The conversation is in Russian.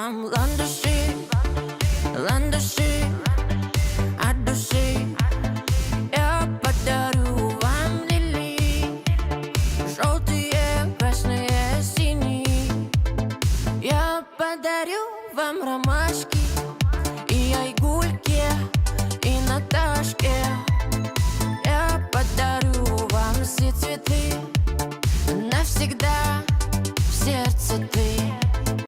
вам ландыши, ландыши от души. Я подарю вам лилии, желтые, красные, синие. Я подарю вам ромашки и айгульке, и Наташке.